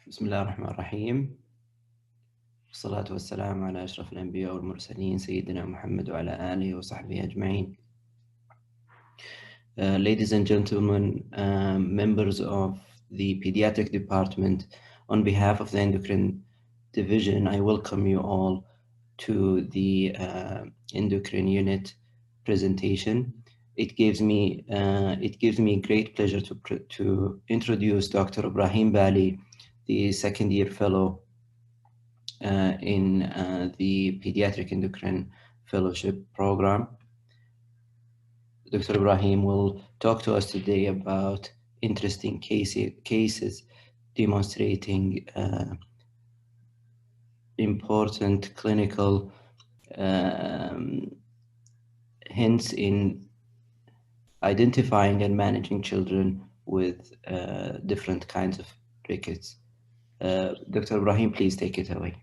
بسم الله الرحمن الرحيم والصلاة والسلام على أشرف الأنبياء والمرسلين سيدنا محمد وعلى آله وصحبه أجمعين. Ladies and gentlemen, members of the Pediatric Department, on behalf of the Endocrine Division, I welcome you all to the Endocrine Unit presentation. It gives me great pleasure to introduce Dr. Ibrahim Bali, the second-year fellow in the Pediatric Endocrine Fellowship Program. Dr. Ibrahim will talk to us today about interesting cases demonstrating important clinical hints in identifying and managing children with different kinds of rickets. Dr. Ibrahim, please take it away.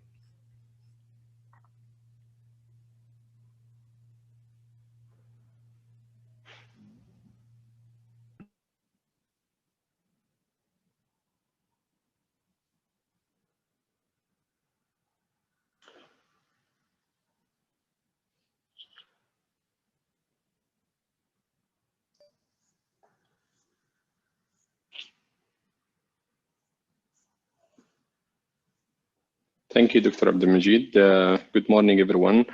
Thank you, Dr. Abdelmajid. Good morning, everyone.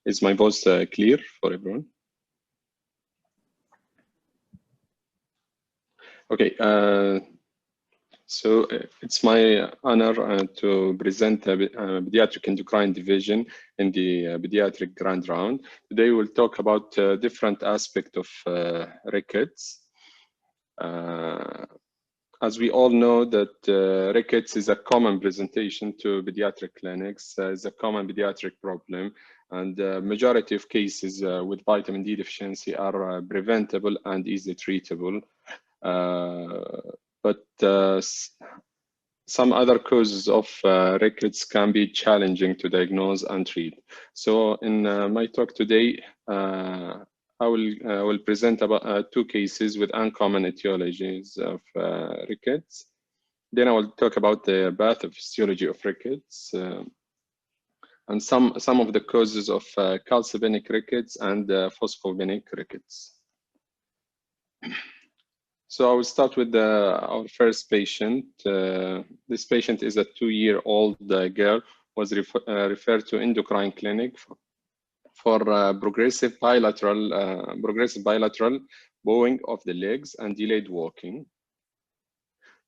Is my voice clear for everyone? Okay, so it's my honor to present the Pediatric Endocrine Division in the Pediatric Grand Round. Today we'll talk about different aspects of rickets. As we all know that rickets is a common presentation to pediatric clinics, is a common pediatric problem, and the majority of cases with vitamin D deficiency are preventable and easily treatable. But some other causes of rickets can be challenging to diagnose and treat. So in my talk today, I will present about two cases with uncommon etiologies of rickets. Then I will talk about the pathophysiology of rickets and some of the causes of calcipenic rickets and phosphogenic rickets. So I will start with our first patient. This patient is a 2-year-old girl, was referred to endocrine clinic for progressive bilateral bowing of the legs and delayed walking.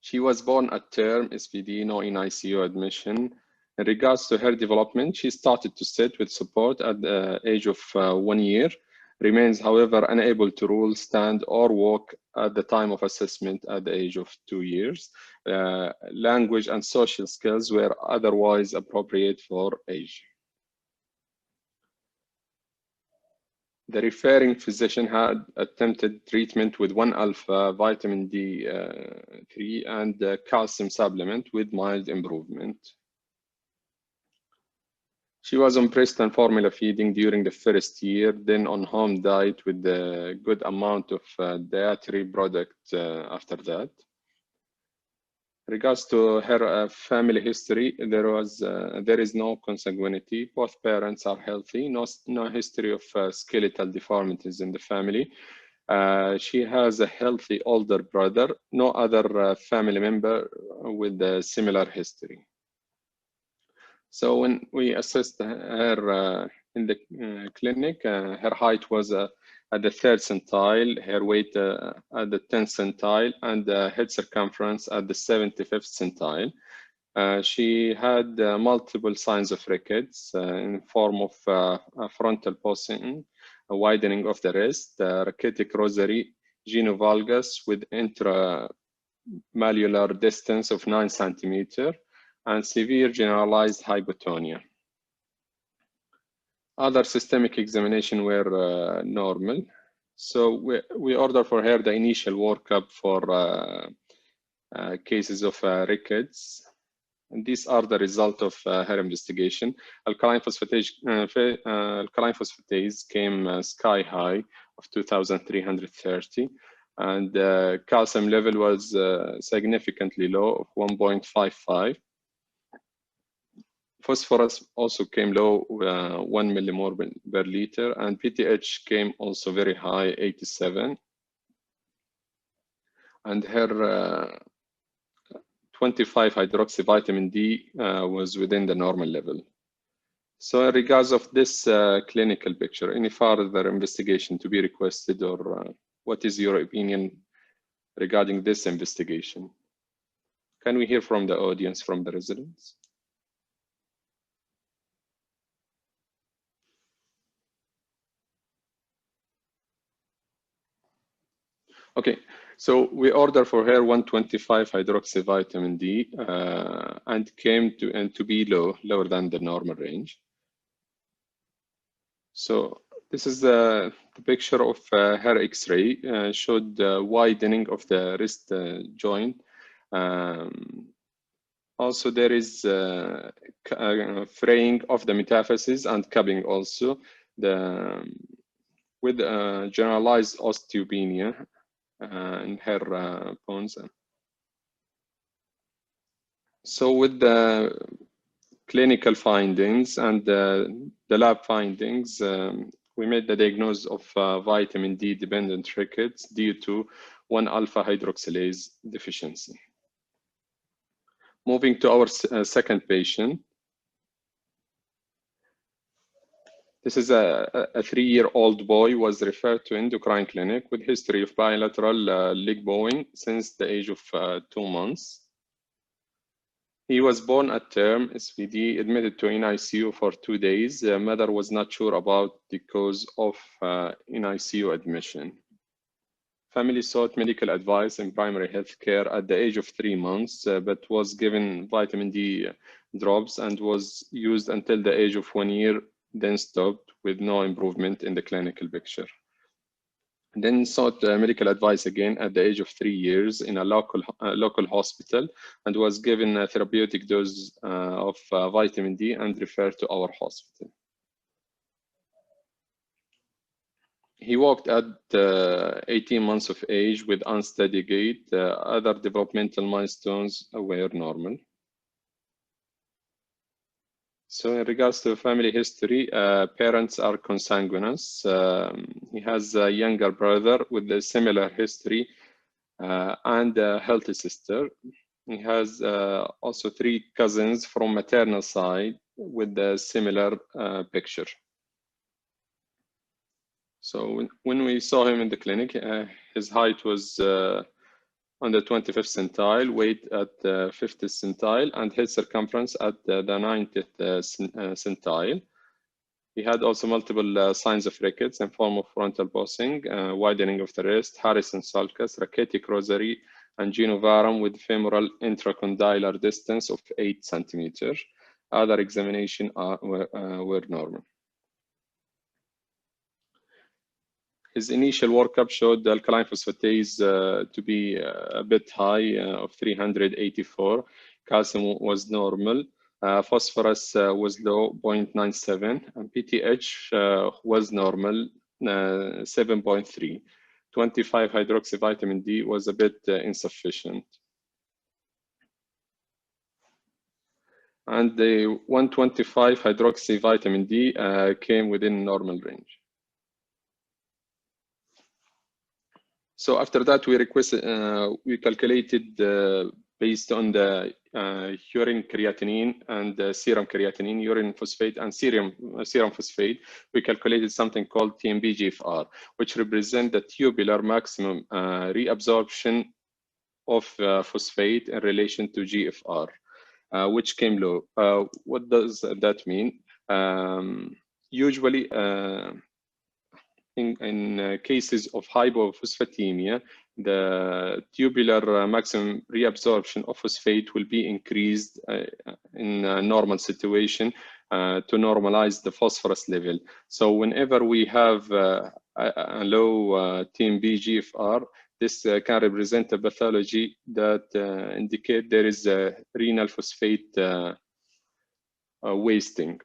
She was born at term, SPD, no in ICU admission. In regards to her development, she started to sit with support at the age of 1 year, remains, however, unable to roll, stand, or walk at the time of assessment at the age of 2 years. Language and social skills were otherwise appropriate for age. The referring physician had attempted treatment with 1-alpha vitamin D3 and calcium supplement with mild improvement. She was on breast and formula feeding during the first year, then on home diet with a good amount of dietary product after that. In regards to her family history, there is no consanguinity. Both parents are healthy. No history of skeletal deformities in the family. She has a healthy older brother. No other family member with a similar history. So when we assessed her in the clinic, her height was at the 3rd centile, her weight at the 10th centile, and head circumference at the 75th centile. She had multiple signs of rickets in form of frontal posing, a widening of the wrist, ricketic rosary, genovalgus with intramallular distance of 9 centimeters, and severe generalized hypotonia. Other systemic examination were normal. So we ordered for her the initial workup for cases of rickets. And these are the result of her investigation. Alkaline phosphatase came sky high of 2,330. and calcium level was significantly low of 1.55. Phosphorus also came low, 1 millimole per liter, and PTH came also very high, 87. And her 25 hydroxy vitamin D was within the normal level. So in regards of this clinical picture, any further investigation to be requested, or what is your opinion regarding this investigation? Can we hear from the audience, from the residents? Okay, so we ordered for her 125 hydroxy vitamin D and came to be lower than the normal range. So this is the picture of her X-ray, showed the widening of the wrist joint. Also, there is fraying of the metaphysis and cupping also, with generalized osteopenia in her bones. So with the clinical findings and the lab findings, we made the diagnosis of vitamin D dependent rickets due to 1-alpha hydroxylase deficiency. Moving to our second patient. This is a 3-year-old boy was referred to endocrine clinic with history of bilateral leg bowing since the age of 2 months. He was born at term, SVD, admitted to NICU for 2 days. The mother was not sure about the cause of NICU admission. Family sought medical advice in primary health care at the age of 3 months, but was given vitamin D drops and was used until the age of 1 year, then stopped with no improvement in the clinical picture. Then sought medical advice again at the age of 3 years in a local hospital and was given a therapeutic dose of vitamin D and referred to our hospital. He walked at 18 months of age with unsteady gait. Other developmental milestones were normal. So in regards to family history, parents are consanguineous. He has a younger brother with a similar history and a healthy sister. He has also 3 cousins from maternal side with a similar picture. So when we saw him in the clinic, his height was on the 25th centile, weight at the 50th centile, and head circumference at the 90th centile. He had also multiple signs of rickets in form of frontal bossing, widening of the wrist, Harrison sulcus, rachetic rosary, and genovarum with femoral intracondylar distance of 8 centimeters. Other examination were normal. His initial workup showed the alkaline phosphatase to be a bit high of 384. Calcium was normal. Phosphorus was low, 0.97, and PTH was normal, 7.3. 25 hydroxy vitamin D was a bit insufficient. And the 125 hydroxy vitamin D came within normal range. So after that, we calculated based on the urine creatinine and serum creatinine, urine phosphate, and serum phosphate. We calculated something called TMB-GFR, which represent the tubular maximum reabsorption of phosphate in relation to GFR, which came low. What does that mean? Usually, in cases of hypophosphatemia, the tubular maximum reabsorption of phosphate will be increased in a normal situation to normalize the phosphorus level. So whenever we have a low TMB-GFR, this can represent a pathology that indicate there is a renal phosphate wasting.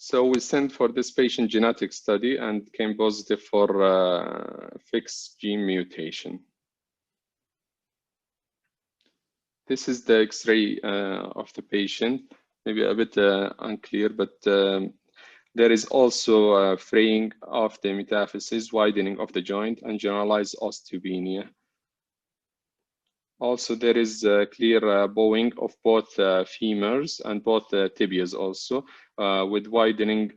So we sent for this patient genetic study and came positive for fixed gene mutation. This is the X-ray of the patient, maybe a bit unclear, but there is also fraying of the metaphysis, widening of the joint, and generalized osteopenia. Also, there is a clear bowing of both femurs and both tibias also, with widening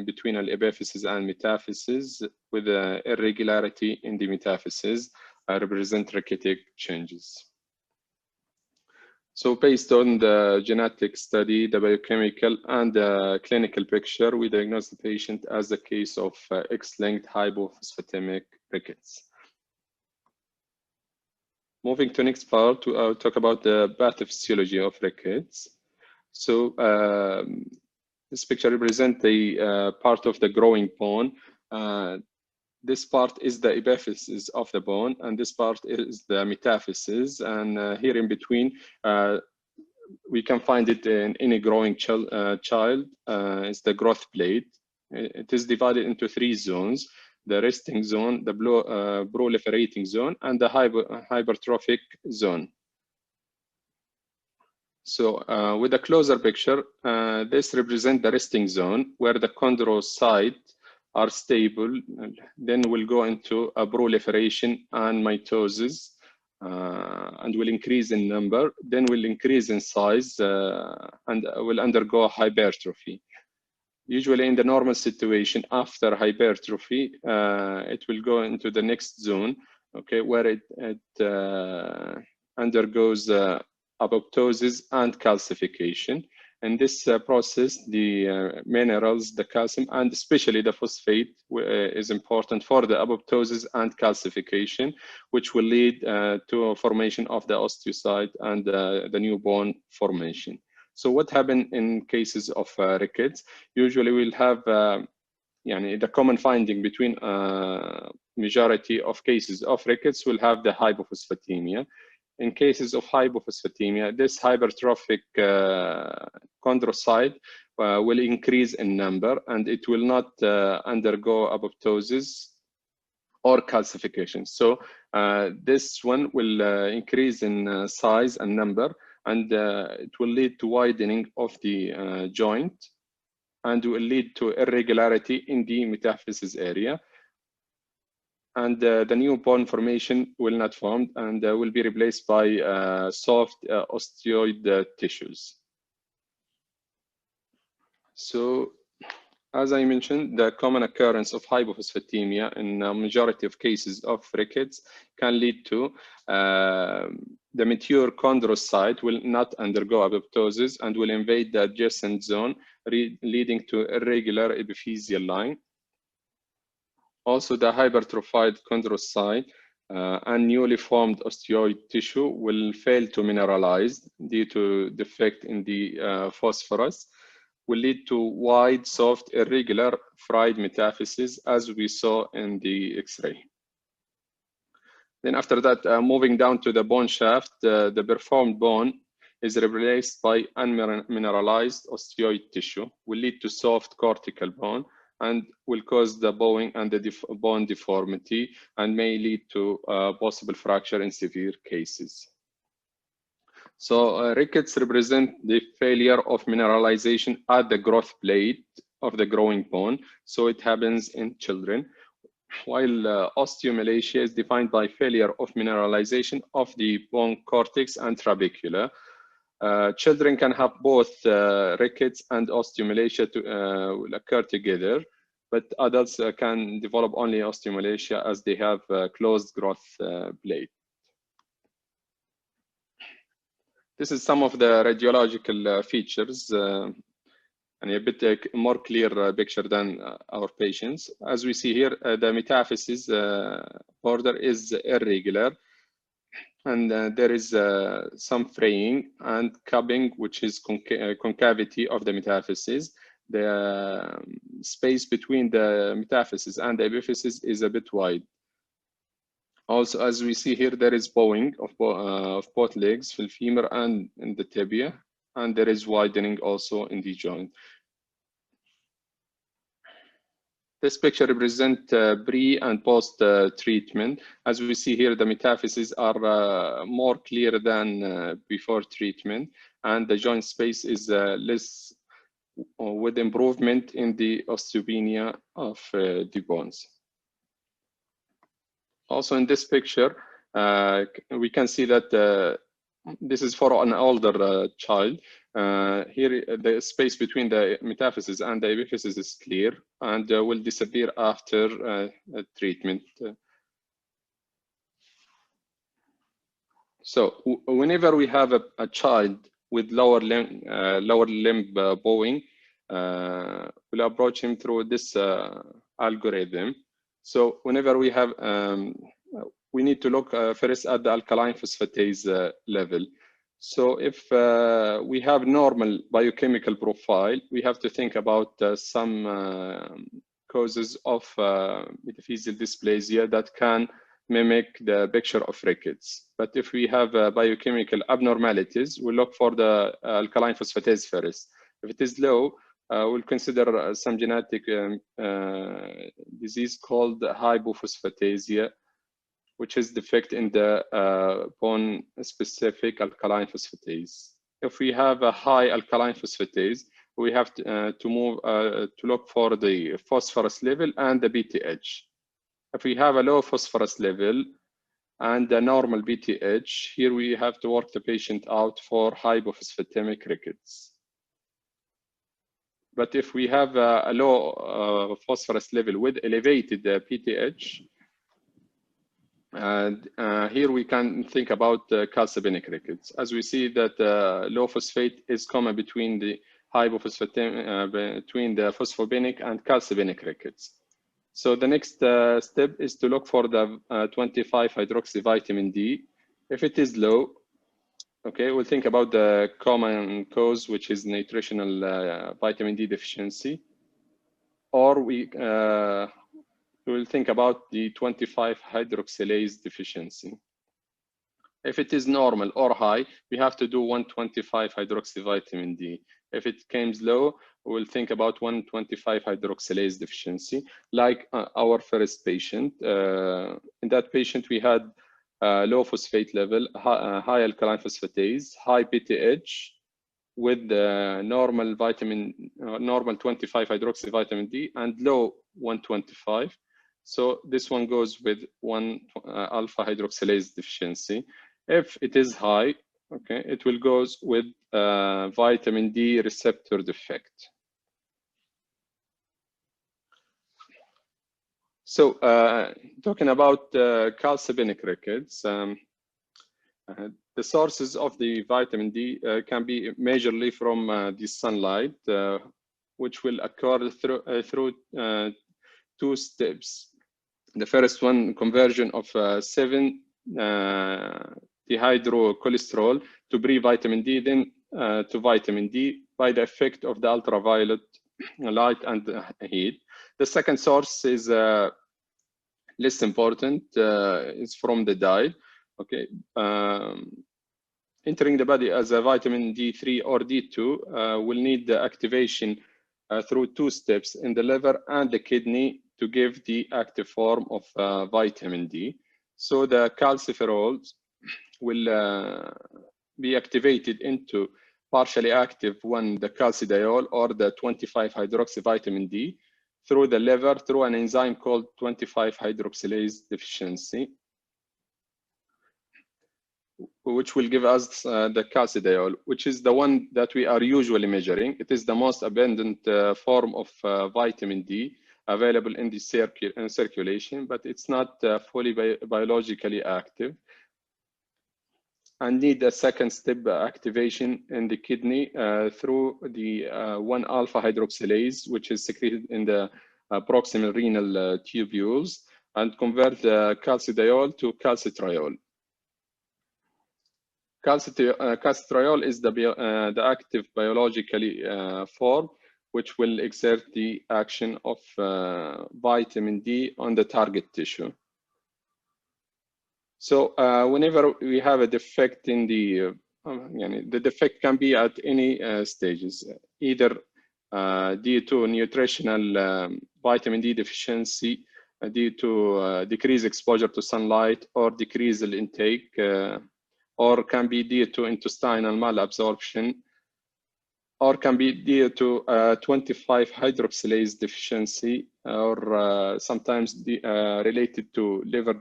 between the epiphysis and metaphysis, with irregularity in the metaphysis, represent ricketic changes. So based on the genetic study, the biochemical and the clinical picture, we diagnosed the patient as a case of X-linked hypophosphatemic rickets. Moving to next part, to talk about the pathophysiology of rickets. So this picture represents a part of the growing bone. This part is the epiphysis of the bone, and this part is the metaphysis. And here in between, we can find it in any growing child. It's the growth plate. It is divided into 3 zones: the resting zone, the proliferating zone, and the hypertrophic zone. So with a closer picture, this represents the resting zone, where the chondrocytes are stable. Then we'll go into a proliferation and mitosis, and will increase in number, then will increase in size, and will undergo hypertrophy. Usually in the normal situation, after hypertrophy, it will go into the next zone, okay, where it undergoes apoptosis and calcification. In this process, the minerals, the calcium, and especially the phosphate is important for the apoptosis and calcification, which will lead to a formation of the osteocyte and the new bone formation. So what happened in cases of rickets? Usually we'll have the common finding between majority of cases of rickets will have the hypophosphatemia. In cases of hypophosphatemia, this hypertrophic chondrocyte will increase in number, and it will not undergo apoptosis or calcification. So this one will increase in size and number, and it will lead to widening of the joint, and will lead to irregularity in the metaphysis area. And the new bone formation will not form, and will be replaced by soft osteoid tissues. So, as I mentioned, the common occurrence of hypophosphatemia in a majority of cases of rickets can lead to the mature chondrocyte will not undergo apoptosis and will invade the adjacent zone, leading to irregular epiphyseal line. Also, the hypertrophied chondrocyte and newly formed osteoid tissue will fail to mineralize due to defect in the phosphorus, will lead to wide, soft, irregular, fried metaphysis, as we saw in the X-ray. Then after that, moving down to the bone shaft, the performed bone is replaced by unmineralized osteoid tissue, will lead to soft cortical bone, and will cause the bowing and the bone deformity, and may lead to possible fracture in severe cases. So rickets represent the failure of mineralization at the growth plate of the growing bone. So it happens in children, while osteomalacia is defined by failure of mineralization of the bone cortex and trabecula. Children can have both rickets and osteomalacia will occur together, but adults can develop only osteomalacia as they have closed growth plate. This is some of the radiological features, and a bit more clear picture than our patients. As we see here, the metaphysis border is irregular, and there is some fraying and cupping, which is concavity of the metaphysis. The space between the metaphysis and the epiphysis is a bit wide. Also, as we see here, there is bowing of both legs, the femur and in the tibia, and there is widening also in the joint. This picture represents pre and post treatment. As we see here, the metaphyses are more clear than before treatment, and the joint space is less, with improvement in the osteopenia of the bones. Also in this picture, we can see that this is for an older child. Here, the space between the metaphyses and the epiphysis is clear and will disappear after treatment. So whenever we have a child with lower limb bowing, we'll approach him through this algorithm. So whenever we have, we need to look first at the alkaline phosphatase level. So if we have normal biochemical profile, we have to think about some causes of metaphyseal dysplasia that can mimic the picture of rickets. But if we have biochemical abnormalities, we look for the alkaline phosphatase first. If it is low, we'll consider some genetic disease called hypophosphatasia, which is defect in the bone-specific alkaline phosphatase. If we have a high alkaline phosphatase, we have to move to look for the phosphorus level and the BTH. If we have a low phosphorus level and a normal BTH, here we have to work the patient out for hypophosphatemic rickets. But if we have a low phosphorus level with elevated PTH, and here we can think about calcibenic rickets. As we see that low phosphate is common between the between the phosphogenic and calcibenic rickets. So the next step is to look for the 25-hydroxyvitamin D. If it is low, okay, we'll think about the common cause, which is nutritional vitamin D deficiency, or we will think about the 25-hydroxylase deficiency. If it is normal or high, we have to do 125-hydroxyvitamin D. If it comes low, we'll think about 125-hydroxylase deficiency, like our first patient. In that patient, we had low phosphate level, high alkaline phosphatase, high PTH, with the normal 25-hydroxyvitamin D and low 125. So this one goes with 1-alpha hydroxylase deficiency. If it is high, okay, it will go with vitamin D receptor defect. So talking about calcibenic rickets, the sources of the vitamin D can be majorly from the sunlight, which will occur through two steps. The first one, conversion of 7-dehydrocholesterol to pre-vitamin D, then to vitamin D by the effect of the ultraviolet light and heat. The second source is less important, is from the diet. Okay, entering the body as a vitamin D3 or D2 will need the activation through two steps in the liver and the kidney to give the active form of vitamin D. So the calciferols will be activated into partially active one, the calcidiol or the 25-hydroxyvitamin D through the liver through an enzyme called 25-hydroxylase deficiency, which will give us the calcidiol, which is the one that we are usually measuring. It is the most abundant form of vitamin D available in the circulation, but it's not fully biologically active and need a second step activation in the kidney through the 1-alpha hydroxylase, which is secreted in the proximal renal tubules, and convert the calcidiol to calcitriol. Calcitriol is the active biologically form, which will exert the action of vitamin D on the target tissue. So whenever we have a defect in the defect can be at any stages. Either due to nutritional vitamin D deficiency, due to decreased exposure to sunlight or decreased intake, or can be due to intestinal malabsorption, or can be due to 25-hydroxylase deficiency, or sometimes related to liver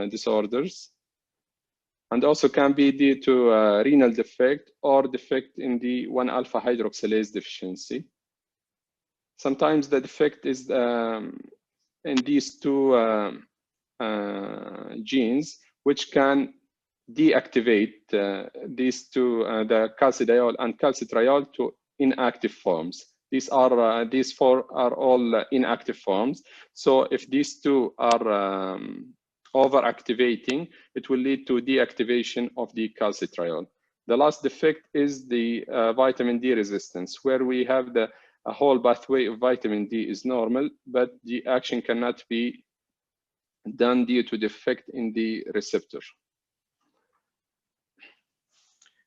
disorders. And also can be due to renal defect or defect in the 1-alpha hydroxylase deficiency. Sometimes the defect is in these two genes, which can deactivate these two, the calcidiol and calcitriol, to inactive forms. These four are all inactive forms. So if these two are overactivating, it will lead to deactivation of the calcitriol. The last defect is the vitamin D resistance, where we have a whole pathway of vitamin D is normal, but the action cannot be done due to defect in the receptor.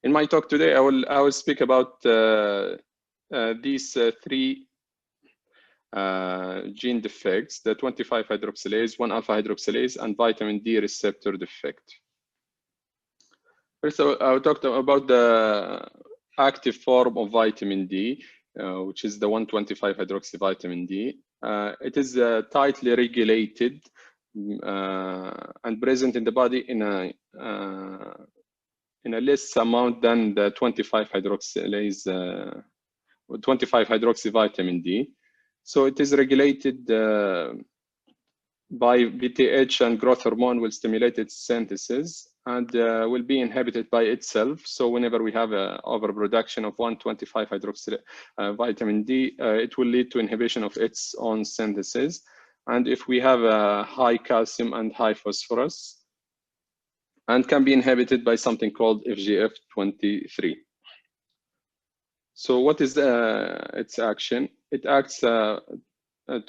In my talk today, I will speak about these three gene defects: the 25-hydroxylase, 1-alpha hydroxylase, and vitamin D receptor defect. First, I will talk about the active form of vitamin D, which is the 1,25-hydroxyvitamin D. It is tightly regulated and present in the body in a less amount than the 25-hydroxylase, 25-hydroxyvitamin D. So it is regulated by BTH, and growth hormone will stimulate its synthesis and will be inhibited by itself. So whenever we have an overproduction of 1,25-hydroxyvitamin D, it will lead to inhibition of its own synthesis. And if we have a high calcium and high phosphorus, and can be inhibited by something called FGF23. So what is its action? It acts to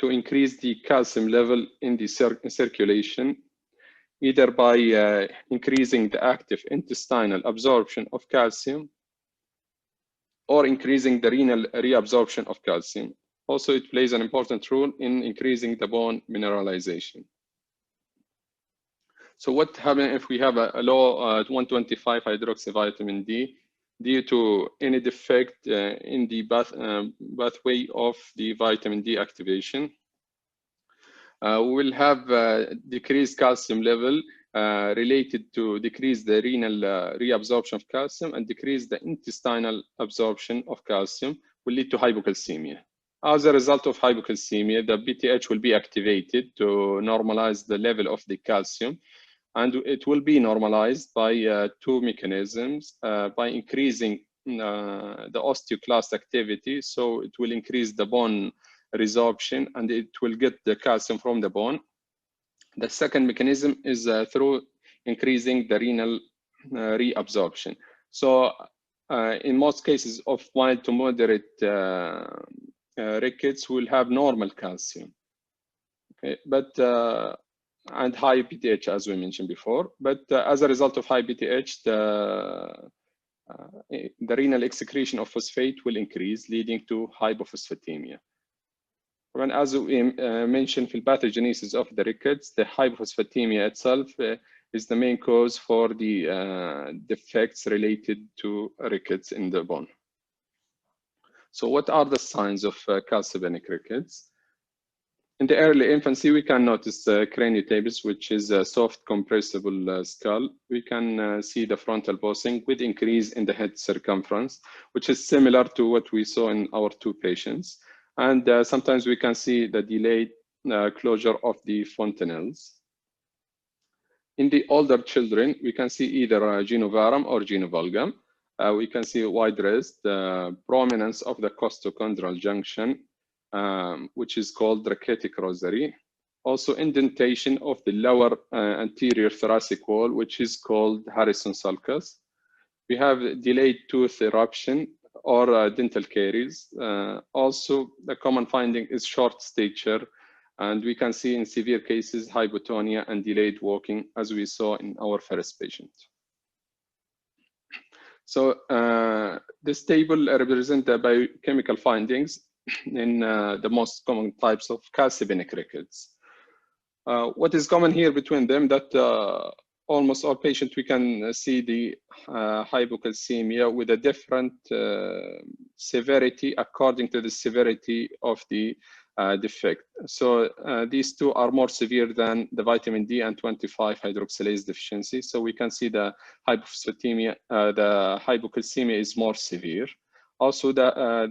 increase the calcium level in the circulation, either by increasing the active intestinal absorption of calcium or increasing the renal reabsorption of calcium. Also, it plays an important role in increasing the bone mineralization. So what happens if we have a low 125-hydroxyvitamin D due to any defect in the pathway of the vitamin D activation? We will have decreased calcium level related to decrease the renal reabsorption of calcium, and decrease the intestinal absorption of calcium will lead to hypocalcemia. As a result of hypocalcemia, the BTH will be activated to normalize the level of the calcium. And it will be normalized by two mechanisms, by increasing the osteoclast activity. So it will increase the bone resorption, and it will get the calcium from the bone. The second mechanism is through increasing the renal reabsorption. So in most cases of mild to moderate rickets, will have normal calcium. Okay, but and high BTH, as we mentioned before. But as a result of high BTH, the renal excretion of phosphate will increase, leading to hypophosphatemia. And as we mentioned in pathogenesis of the rickets, the hypophosphatemia itself is the main cause for the defects related to rickets in the bone. So what are the signs of calcibenic rickets? In the early infancy, we can notice craniotabes, which is a soft compressible skull. We can see the frontal bossing with increase in the head circumference, which is similar to what we saw in our two patients. And sometimes we can see the delayed closure of the fontanelles. In the older children, we can see either genovarum or genovalgum. We can see wide wrist, prominence of the costochondral junction, which is called rachitic rosary. Also indentation of the lower anterior thoracic wall, which is called Harrison sulcus. We have delayed tooth eruption or dental caries. Also, the common finding is short stature, and we can see in severe cases hypotonia and delayed walking, as we saw in our first patient. So this table represents the biochemical findings in the most common types of calcipenic rickets. What is common here between them that almost all patients we can see the hypocalcemia with a different severity according to the severity of the defect. So these two are more severe than the vitamin D and 25 hydroxylase deficiency. So we can see the hypophosphatemia, the hypocalcemia is more severe. Also,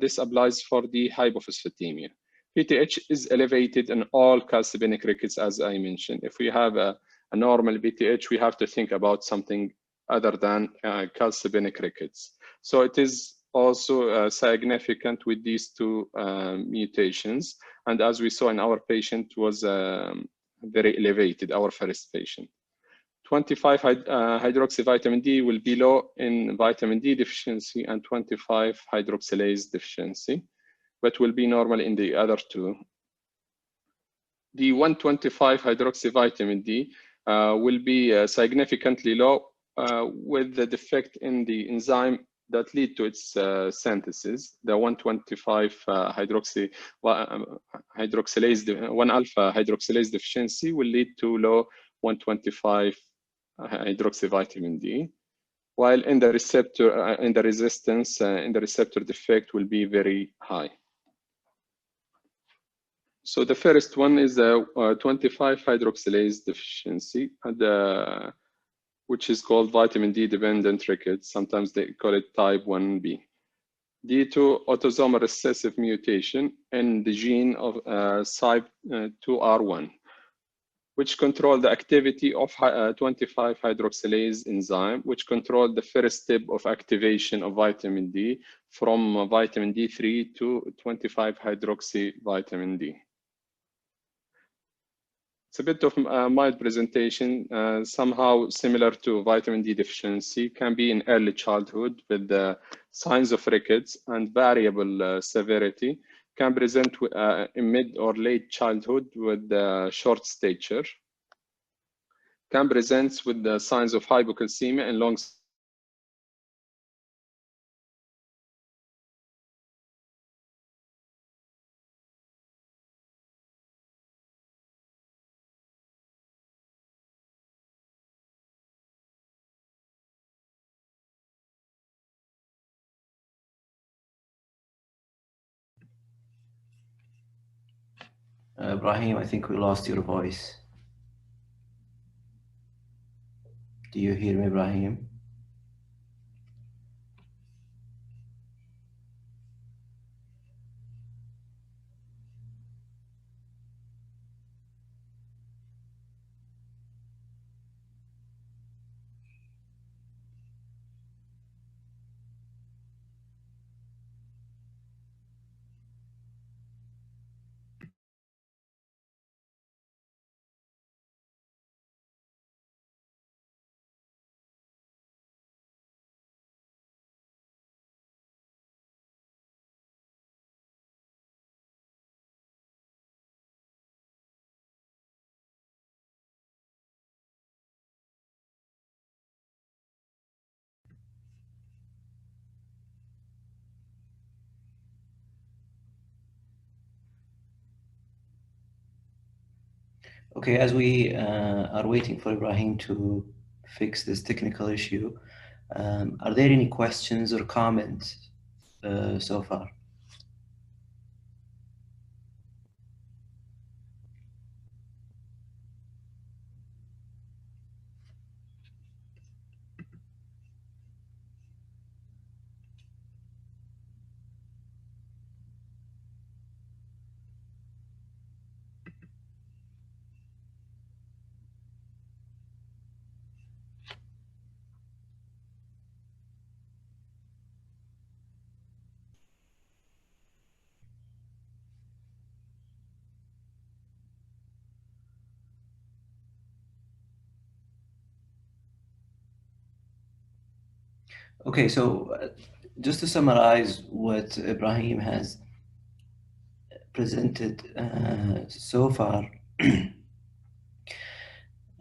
this applies for the hypophosphatemia. PTH is elevated in all calcipenic rickets, as I mentioned. If we have a normal PTH, we have to think about something other than calcipenic rickets. So it is also significant with these two mutations. And as we saw in our patient was very elevated, our first patient. 25 hydroxyvitamin D will be low in vitamin D deficiency and 25 hydroxylase deficiency, but will be normal in the other two. The 125 hydroxyvitamin D will be significantly low with the defect in the enzyme that lead to its synthesis. The 125 hydroxylase 1-alpha hydroxylase deficiency will lead to low 125 hydroxyvitamin D, while in the receptor, in the resistance, in the receptor defect will be very high. So the first one is the 25 hydroxylase deficiency, and which is called vitamin D dependent rickets. Sometimes they call it type 1B. Due to autosomal recessive mutation in the gene of CYP2R1, which control the activity of 25 hydroxylase enzyme, which control the first step of activation of vitamin D from vitamin D3 to 25 hydroxyvitamin D. It's a bit of a mild presentation, somehow similar to vitamin D deficiency, can be in early childhood with the signs of rickets and variable severity, can present in mid or late childhood with short stature, can present with the signs of hypocalcemia and long. Ibrahim, I think we lost your voice. Do you hear me, Ibrahim? Okay, as we are waiting for Ibrahim to fix this technical issue, are there any questions or comments so far? Okay, so just to summarize what Ibrahim has presented so far,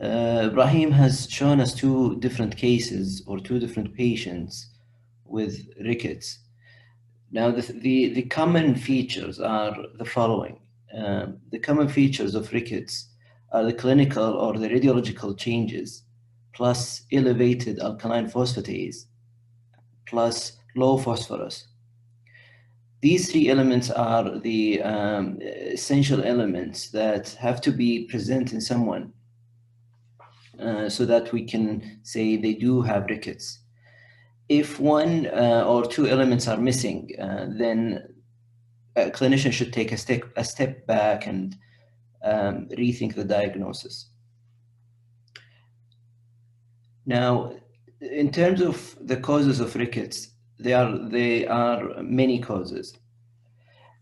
Ibrahim has shown us two different cases or two different patients with rickets. Now, the common features are the following. The common features of rickets are the clinical or the radiological changes, plus elevated alkaline phosphatase, plus low phosphorus. These three elements are the essential elements that have to be present in someone so that we can say they do have rickets. If one or two elements are missing, then a clinician should take a step back and rethink the diagnosis. Now, in terms of the causes of rickets, there are many causes.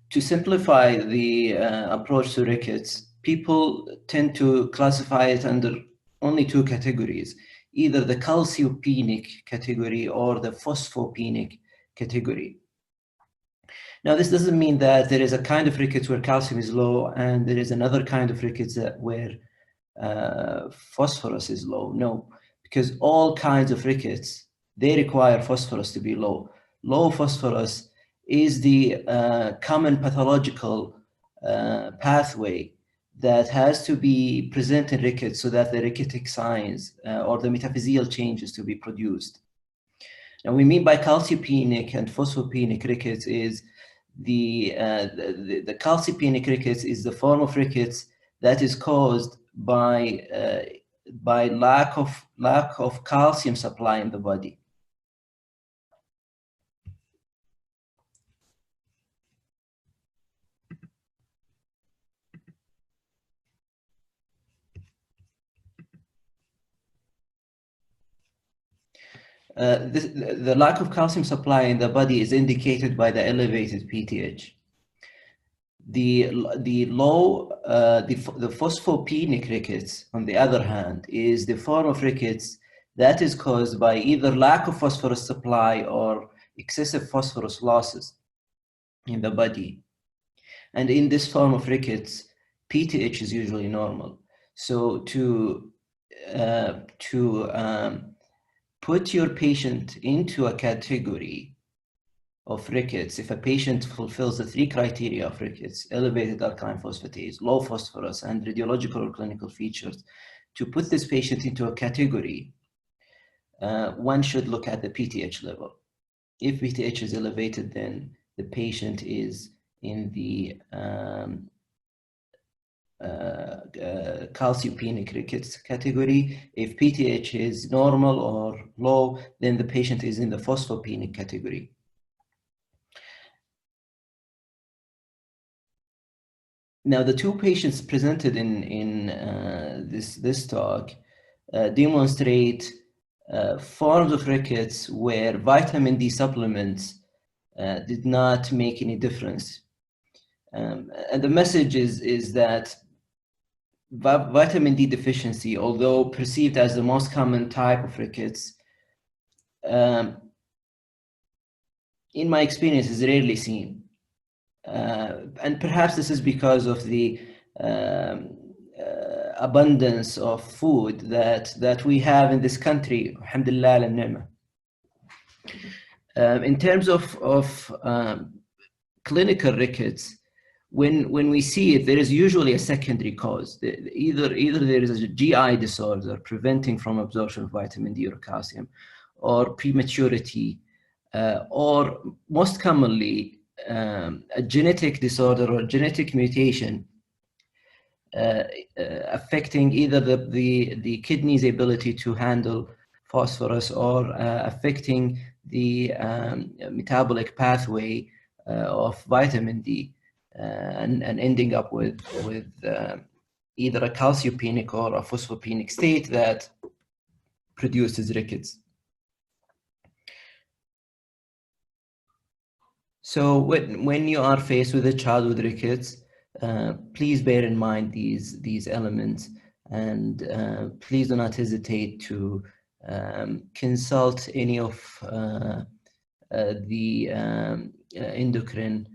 To simplify the approach to rickets, people tend to classify it under only two categories, either the calciopenic category or the phosphopenic category. Now, this doesn't mean that there is a kind of rickets where calcium is low and there is another kind of rickets where phosphorus is low. No, because all kinds of rickets, they require phosphorus to be low. Low phosphorus is the common pathological pathway that has to be present in rickets so that the ricketic signs or the metaphyseal changes to be produced. Now, we mean by calciopenic and phosphopenic rickets is the calciopenic rickets is the form of rickets that is caused by lack of calcium supply in the body. The lack of calcium supply in the body is indicated by the elevated PTH. The phosphopenic rickets, on the other hand, is the form of rickets that is caused by either lack of phosphorus supply or excessive phosphorus losses in the body. And in this form of rickets, PTH is usually normal. So to put your patient into a category of rickets, if a patient fulfills the three criteria of rickets, elevated alkaline phosphatase, low phosphorus, and radiological or clinical features, to put this patient into a category, one should look at the PTH level. If PTH is elevated, then the patient is in the calciopenic rickets category. If PTH is normal or low, then the patient is in the phosphopenic category. Now, the two patients presented in this talk demonstrate forms of rickets where vitamin D supplements did not make any difference. And the message is that vitamin D deficiency, although perceived as the most common type of rickets, in my experience is rarely seen. And perhaps this is because of the abundance of food that we have in this country, alhamdulillah and ni'mah. In terms of clinical rickets, when we see it, there is usually a secondary cause. Either there is a GI disorder preventing from absorption of vitamin D or calcium, or prematurity, or most commonly a genetic disorder or genetic mutation affecting either the kidney's ability to handle phosphorus or affecting the metabolic pathway of vitamin D and ending up with either a calciopenic or a phosphopenic state that produces rickets. So when you are faced with a child with rickets, please bear in mind these elements, and please do not hesitate to consult any of the endocrine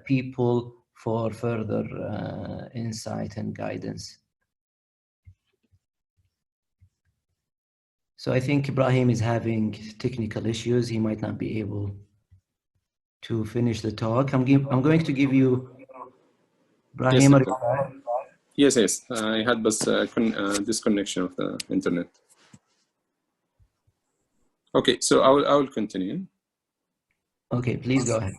people for further insight and guidance. So I think Ibrahim is having technical issues. He might not be able to finish the talk. I'm going to give you Yes, Brahim. doctor. Yes. I had disconnection of the internet. Okay, so I will continue. Okay, please go ahead.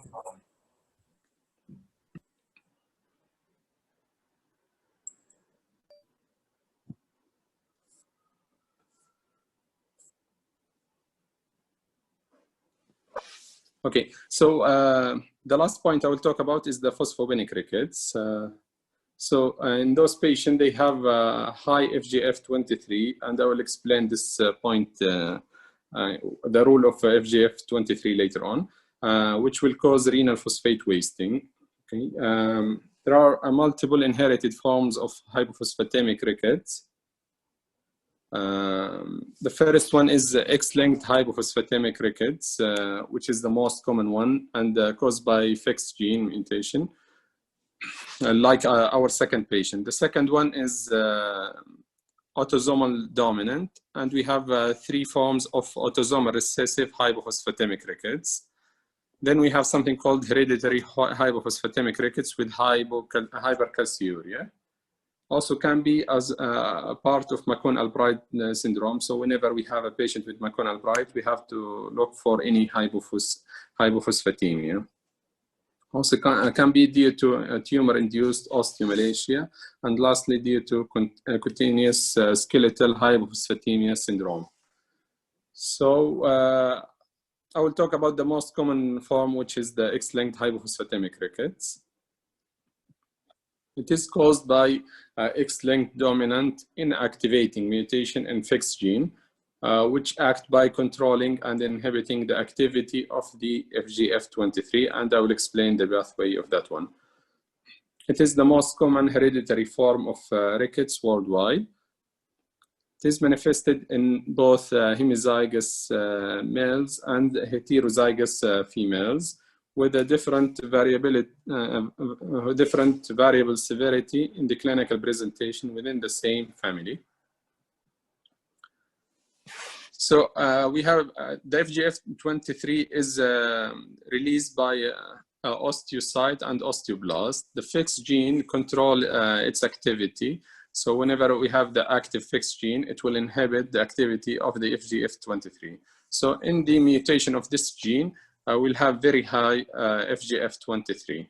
Okay, so the last point I will talk about is the phosphatemic rickets. So in those patients, they have high FGF23, and I will explain this point, the role of FGF23 later on, which will cause renal phosphate wasting. Okay. There are multiple inherited forms of hypophosphatemic rickets. The first one is X-linked hypophosphatemic rickets, which is the most common one and caused by fixed gene mutation, like our second patient. The second one is autosomal dominant, and we have 3 forms of autosomal recessive hypophosphatemic rickets. Then we have something called hereditary hypophosphatemic rickets with hypercalciuria. Also can be as a part of McCone-Albright syndrome. So whenever we have a patient with McCone-Albright, we have to look for any hypophosphatemia. Also can be due to tumor-induced osteomalacia, and lastly due to cutaneous skeletal hypophosphatemia syndrome. So I will talk about the most common form, which is the X-linked hypophosphatemic rickets. It is caused by X-linked dominant inactivating mutation in fixed gene, which act by controlling and inhibiting the activity of the FGF23, and I will explain the pathway of that one. It is the most common hereditary form of rickets worldwide. It is manifested in both homozygous males and heterozygous females, with a different variable severity in the clinical presentation within the same family. So we have the FGF23 is released by osteocyte and osteoblast. The fixed gene control its activity. So whenever we have the active fixed gene, it will inhibit the activity of the FGF23. So in the mutation of this gene, we'll have very high FGF23.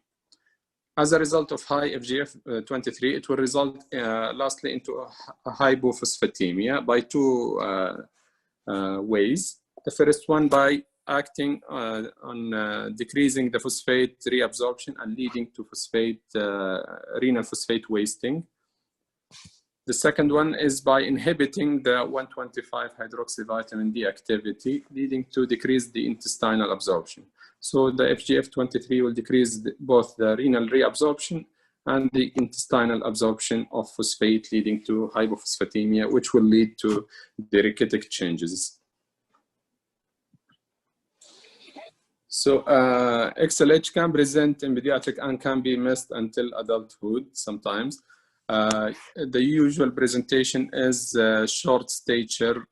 As a result of high FGF23, it will result lastly into a hypophosphatemia by 2 ways. The first one by acting on decreasing the phosphate reabsorption and leading to renal phosphate wasting. The second one is by inhibiting the 1,25-hydroxyvitamin D activity, leading to decrease the intestinal absorption. So the FGF23 will decrease both the renal reabsorption and the intestinal absorption of phosphate, leading to hypophosphatemia, which will lead to the rickety changes. So XLH can present in pediatric and can be missed until adulthood sometimes. The usual presentation is short stature,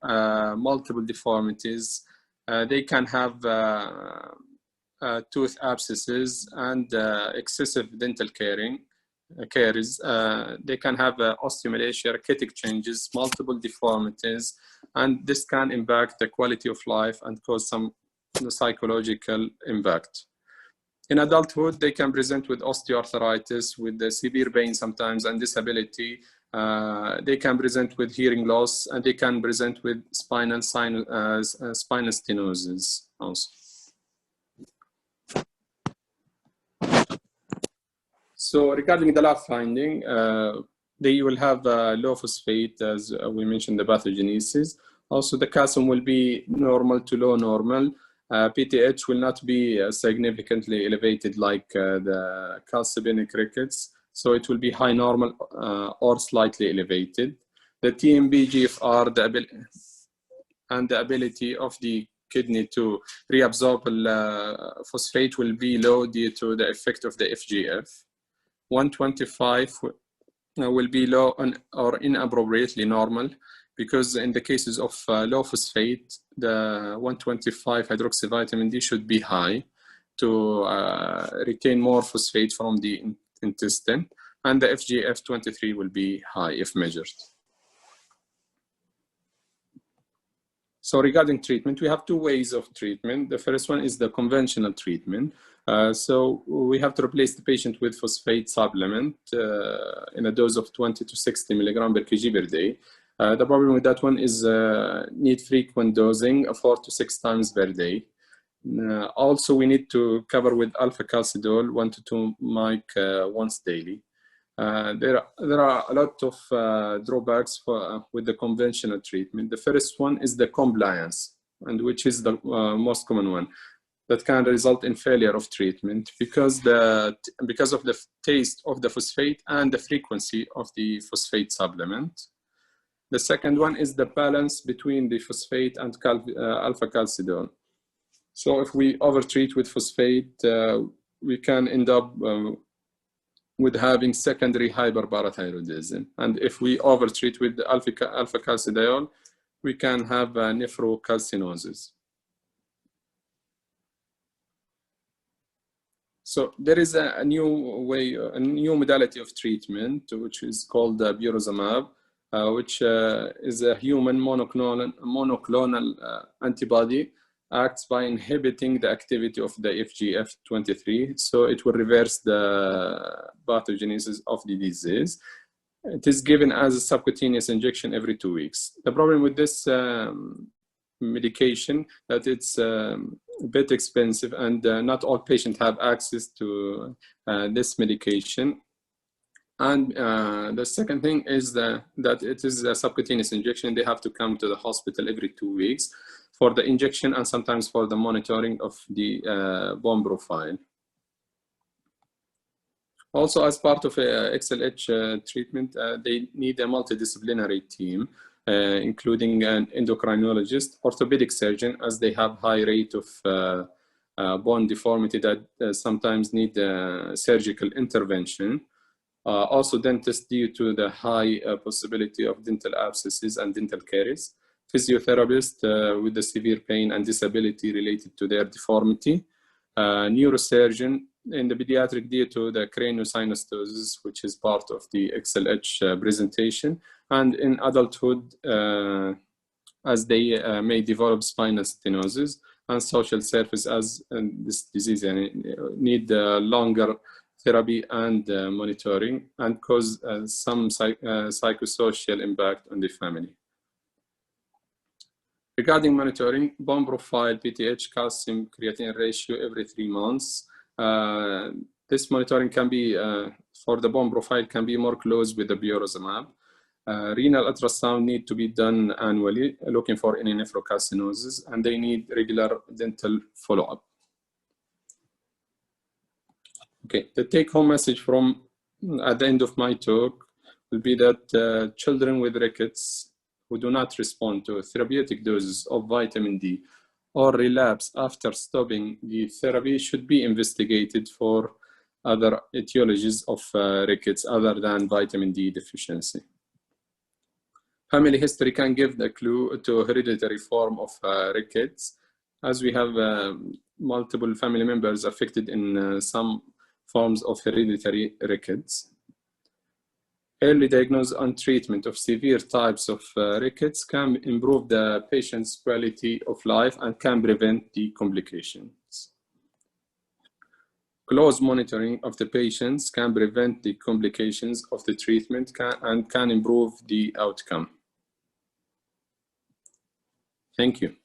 multiple deformities. They can have tooth abscesses and excessive dental caries. They can have osteomalacia, rickety changes, multiple deformities, and this can impact the quality of life and cause some psychological impact. In adulthood, they can present with osteoarthritis, with the severe pain sometimes, and disability. They can present with hearing loss, and they can present with spinal stenosis also. So regarding the lab finding, they will have low phosphate, as we mentioned, the pathogenesis. Also, the calcium will be normal to low normal. PTH will not be significantly elevated like the calcibinic rickets, so it will be high normal or slightly elevated. The TMB GFR and the ability of the kidney to reabsorb phosphate will be low due to the effect of the FGF. 125 will be low or inappropriately normal, because in the cases of low phosphate, the 125 hydroxyvitamin D should be high. to retain more phosphate from the intestine, and the FGF23 will be high if measured. So regarding treatment, we have two ways of treatment. The first one is the conventional treatment. So we have to replace the patient with phosphate supplement in a dose of 20 to 60 milligram per kg per day. The problem with that one is need frequent dosing 4 to 6 times per day. Also, we need to cover with alpha calcidol 1 to 2 mic once daily. There are a lot of drawbacks with the conventional treatment. The first one is the compliance, and which is the most common one, that can result in failure of treatment because of the taste of the phosphate and the frequency of the phosphate supplement. The second one is the balance between the phosphate and alpha calcidol. So if we overtreat with phosphate, we can end up with having secondary hyperparathyroidism. And if we overtreat with alpha calcidiol, we can have nephrocalcinosis. So there is a new modality of treatment, which is called BAZAM, which is a human monoclonal antibody, acts by inhibiting the activity of the FGF23, so it will reverse the pathogenesis of the disease. It is given as a subcutaneous injection every 2 weeks. The problem with this medication that it's a bit expensive, and not all patients have access to this medication. And the second thing is that it is a subcutaneous injection. They have to come to the hospital every 2 weeks for the injection and sometimes for the monitoring of the bone profile. Also, as part of a XLH treatment, they need a multidisciplinary team, including an endocrinologist, orthopedic surgeon, as they have high rate of bone deformity that sometimes need surgical intervention. Also dentists, due to the high possibility of dental abscesses and dental caries. Physiotherapist with the severe pain and disability related to their deformity. Neurosurgeon in the pediatric due to the craniosynostosis, which is part of the XLH presentation. And in adulthood, as they may develop spinal stenosis, and social service as this disease need longer therapy and monitoring, and cause some psychosocial impact on the family. Regarding monitoring, bone profile, PTH, calcium, creatine ratio every 3 months. This monitoring can be, for the bone profile, can be more close with the BAZAM. Renal ultrasound need to be done annually, looking for any nephrocalcinosis, and they need regular dental follow-up. Okay, the take-home message from at the end of my talk will be that children with rickets who do not respond to therapeutic doses of vitamin D or relapse after stopping the therapy should be investigated for other etiologies of rickets other than vitamin D deficiency. Family history can give the clue to a hereditary form of rickets, as we have multiple family members affected in some forms of hereditary rickets. Early diagnosis and treatment of severe types of rickets can improve the patient's quality of life and can prevent the complications. Close monitoring of the patients can prevent the complications of the treatment and can improve the outcome. Thank you.